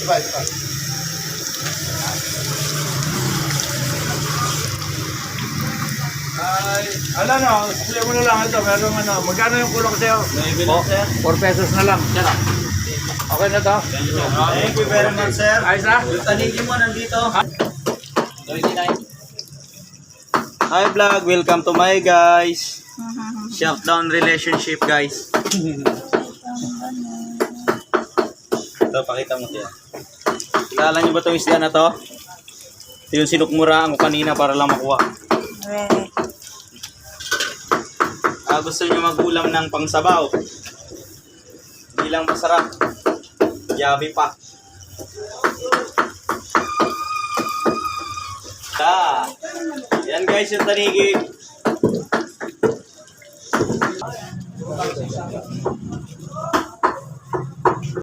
Ay, ano no, sila mo na lang ito, meron ano, magkano yung kulang sa'yo? 4 pesos na lang. Okay na to? Thank you very much, sir. Ayos na? Yung tanigi mo nandito. Hi vlog, welcome to my guys. Shutdown relationship guys. Ito, pakita mo siya. Kilala niyo ba itong isda na to? Ito yung sinukmuraan ko kanina para lang makuha. Gusto niyo magulam ng pangsabaw. Hindi lang masarap. Yummy pa. Yan guys yung tanigi.